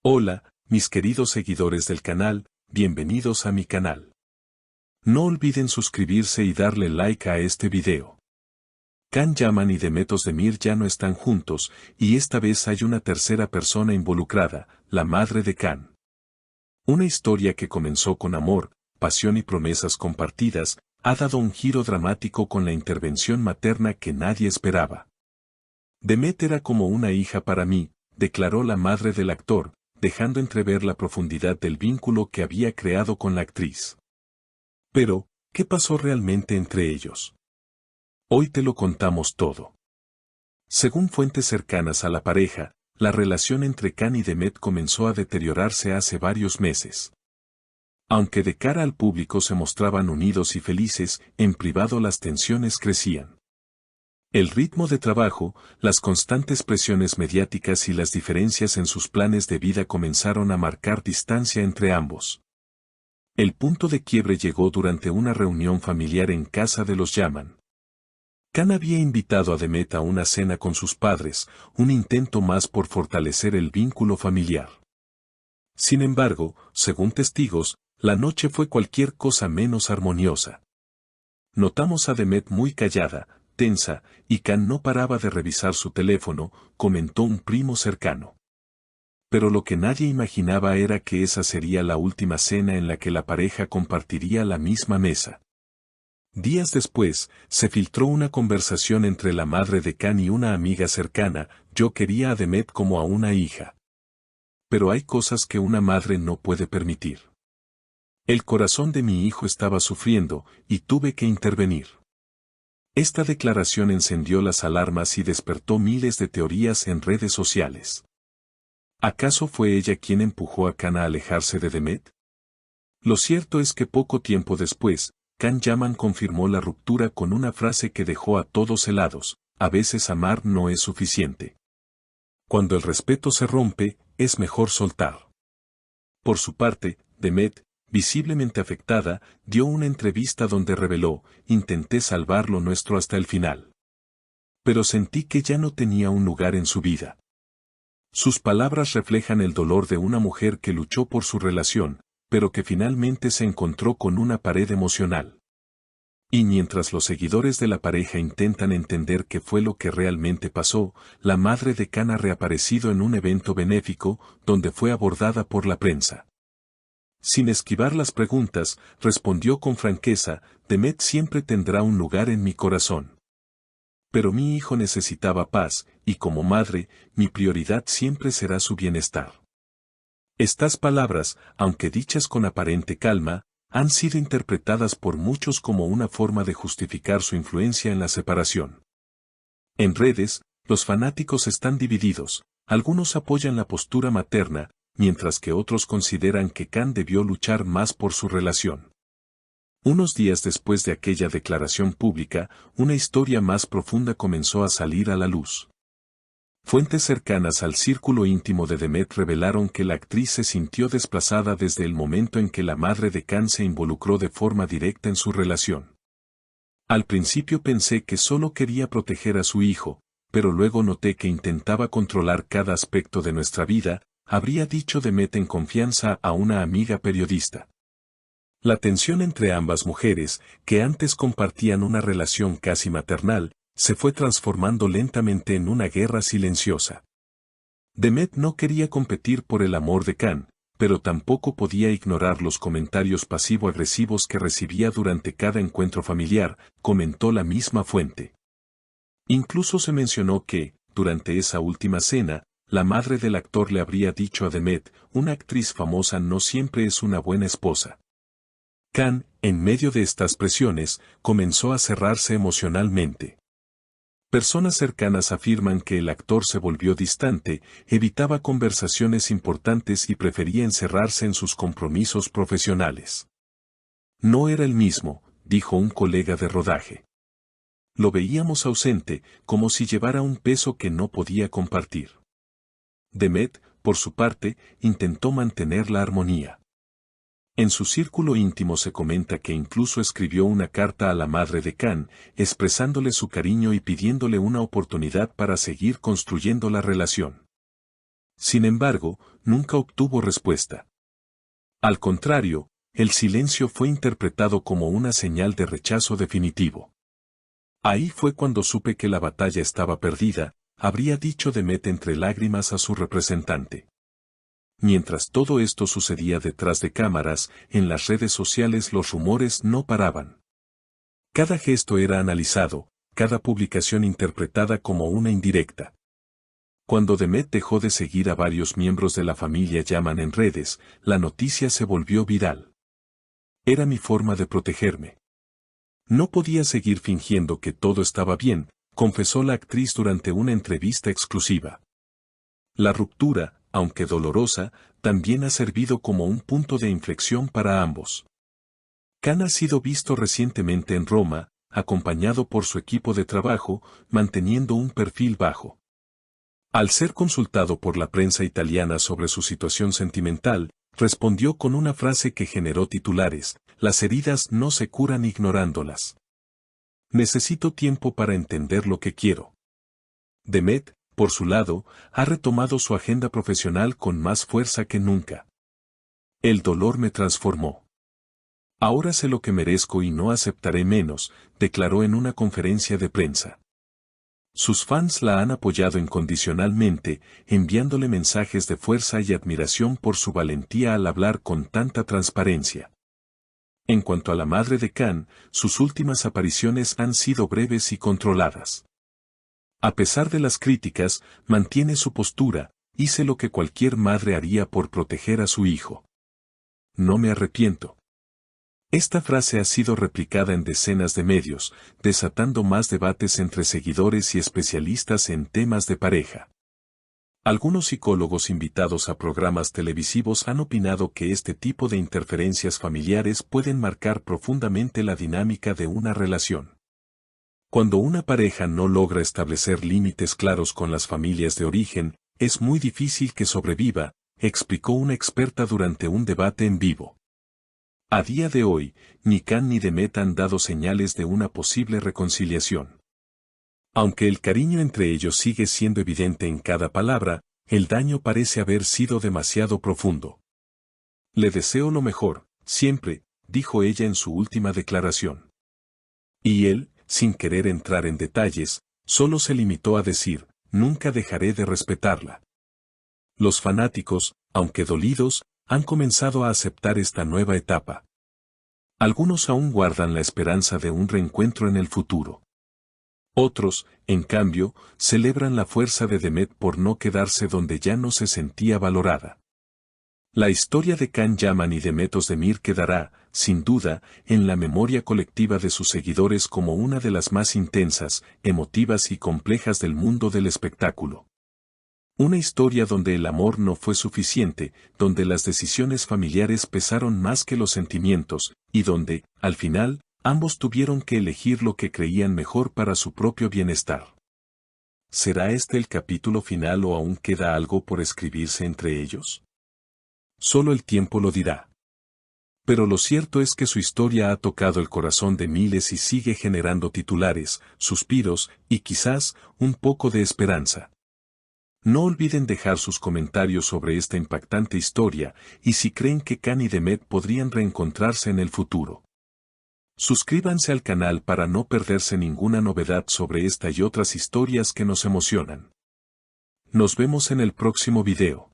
Hola, mis queridos seguidores del canal, bienvenidos a mi canal. No olviden suscribirse y darle like a este video. Can Yaman y Demet Özdemir ya no están juntos, y esta vez hay una tercera persona involucrada, la madre de Can. Una historia que comenzó con amor, pasión y promesas compartidas, ha dado un giro dramático con la intervención materna que nadie esperaba. Demet era como una hija para mí, declaró la madre del actor, dejando entrever la profundidad del vínculo que había creado con la actriz. Pero, ¿qué pasó realmente entre ellos? Hoy te lo contamos todo. Según fuentes cercanas a la pareja, la relación entre Can y Demet comenzó a deteriorarse hace varios meses. Aunque de cara al público se mostraban unidos y felices, en privado las tensiones crecían. El ritmo de trabajo, las constantes presiones mediáticas y las diferencias en sus planes de vida comenzaron a marcar distancia entre ambos. El punto de quiebre llegó durante una reunión familiar en casa de los Yaman. Can había invitado a Demet a una cena con sus padres, un intento más por fortalecer el vínculo familiar. Sin embargo, según testigos, la noche fue cualquier cosa menos armoniosa. Notamos a Demet muy callada, tensa, y Can no paraba de revisar su teléfono, comentó un primo cercano. Pero lo que nadie imaginaba era que esa sería la última cena en la que la pareja compartiría la misma mesa. Días después, se filtró una conversación entre la madre de Can y una amiga cercana: yo quería a Demet como a una hija. Pero hay cosas que una madre no puede permitir. El corazón de mi hijo estaba sufriendo, y tuve que intervenir. Esta declaración encendió las alarmas y despertó miles de teorías en redes sociales. ¿Acaso fue ella quien empujó a Can a alejarse de Demet? Lo cierto es que poco tiempo después, Can Yaman confirmó la ruptura con una frase que dejó a todos helados: a veces amar no es suficiente. Cuando el respeto se rompe, es mejor soltar. Por su parte, Demet, visiblemente afectada, dio una entrevista donde reveló: intenté salvar lo nuestro hasta el final. Pero sentí que ya no tenía un lugar en su vida. Sus palabras reflejan el dolor de una mujer que luchó por su relación, pero que finalmente se encontró con una pared emocional. Y mientras los seguidores de la pareja intentan entender qué fue lo que realmente pasó, la madre de Can ha reaparecido en un evento benéfico, donde fue abordada por la prensa. Sin esquivar las preguntas, respondió con franqueza: Demet siempre tendrá un lugar en mi corazón. Pero mi hijo necesitaba paz, y como madre, mi prioridad siempre será su bienestar. Estas palabras, aunque dichas con aparente calma, han sido interpretadas por muchos como una forma de justificar su influencia en la separación. En redes, los fanáticos están divididos: algunos apoyan la postura materna, mientras que otros consideran que Can debió luchar más por su relación. Unos días después de aquella declaración pública, una historia más profunda comenzó a salir a la luz. Fuentes cercanas al círculo íntimo de Demet revelaron que la actriz se sintió desplazada desde el momento en que la madre de Can se involucró de forma directa en su relación. Al principio pensé que solo quería proteger a su hijo, pero luego noté que intentaba controlar cada aspecto de nuestra vida, habría dicho Demet en confianza a una amiga periodista. La tensión entre ambas mujeres, que antes compartían una relación casi maternal, se fue transformando lentamente en una guerra silenciosa. Demet no quería competir por el amor de Can, pero tampoco podía ignorar los comentarios pasivo-agresivos que recibía durante cada encuentro familiar, comentó la misma fuente. Incluso se mencionó que, durante esa última cena, la madre del actor le habría dicho a Demet: una actriz famosa no siempre es una buena esposa. Can, en medio de estas presiones, comenzó a cerrarse emocionalmente. Personas cercanas afirman que el actor se volvió distante, evitaba conversaciones importantes y prefería encerrarse en sus compromisos profesionales. No era el mismo, dijo un colega de rodaje. Lo veíamos ausente, como si llevara un peso que no podía compartir. Demet, por su parte, intentó mantener la armonía. En su círculo íntimo se comenta que incluso escribió una carta a la madre de Can, expresándole su cariño y pidiéndole una oportunidad para seguir construyendo la relación. Sin embargo, nunca obtuvo respuesta. Al contrario, el silencio fue interpretado como una señal de rechazo definitivo. Ahí fue cuando supe que la batalla estaba perdida, habría dicho Demet entre lágrimas a su representante. Mientras todo esto sucedía detrás de cámaras, en las redes sociales los rumores no paraban. Cada gesto era analizado, cada publicación interpretada como una indirecta. Cuando Demet dejó de seguir a varios miembros de la familia Yaman en redes, la noticia se volvió viral. Era mi forma de protegerme. No podía seguir fingiendo que todo estaba bien, confesó la actriz durante una entrevista exclusiva. La ruptura, aunque dolorosa, también ha servido como un punto de inflexión para ambos. Khan ha sido visto recientemente en Roma, acompañado por su equipo de trabajo, manteniendo un perfil bajo. Al ser consultado por la prensa italiana sobre su situación sentimental, respondió con una frase que generó titulares: las heridas no se curan ignorándolas. Necesito tiempo para entender lo que quiero. Demet, por su lado, ha retomado su agenda profesional con más fuerza que nunca. El dolor me transformó. Ahora sé lo que merezco y no aceptaré menos, declaró en una conferencia de prensa. Sus fans la han apoyado incondicionalmente, enviándole mensajes de fuerza y admiración por su valentía al hablar con tanta transparencia. En cuanto a la madre de Khan, sus últimas apariciones han sido breves y controladas. A pesar de las críticas, mantiene su postura: hice lo que cualquier madre haría por proteger a su hijo. No me arrepiento. Esta frase ha sido replicada en decenas de medios, desatando más debates entre seguidores y especialistas en temas de pareja. Algunos psicólogos invitados a programas televisivos han opinado que este tipo de interferencias familiares pueden marcar profundamente la dinámica de una relación. Cuando una pareja no logra establecer límites claros con las familias de origen, es muy difícil que sobreviva, explicó una experta durante un debate en vivo. A día de hoy, ni Khan ni Demet han dado señales de una posible reconciliación. Aunque el cariño entre ellos sigue siendo evidente en cada palabra, el daño parece haber sido demasiado profundo. Le deseo lo mejor, siempre, dijo ella en su última declaración. Y él, sin querer entrar en detalles, solo se limitó a decir: nunca dejaré de respetarla. Los fanáticos, aunque dolidos, han comenzado a aceptar esta nueva etapa. Algunos aún guardan la esperanza de un reencuentro en el futuro. Otros, en cambio, celebran la fuerza de Demet por no quedarse donde ya no se sentía valorada. La historia de Khan Yaman y Demet Özdemir quedará, sin duda, en la memoria colectiva de sus seguidores como una de las más intensas, emotivas y complejas del mundo del espectáculo. Una historia donde el amor no fue suficiente, donde las decisiones familiares pesaron más que los sentimientos, y donde, al final, ambos tuvieron que elegir lo que creían mejor para su propio bienestar. ¿Será este el capítulo final o aún queda algo por escribirse entre ellos? Solo el tiempo lo dirá. Pero lo cierto es que su historia ha tocado el corazón de miles y sigue generando titulares, suspiros y quizás un poco de esperanza. No olviden dejar sus comentarios sobre esta impactante historia y si creen que Khan y Demet podrían reencontrarse en el futuro. Suscríbanse al canal para no perderse ninguna novedad sobre esta y otras historias que nos emocionan. Nos vemos en el próximo video.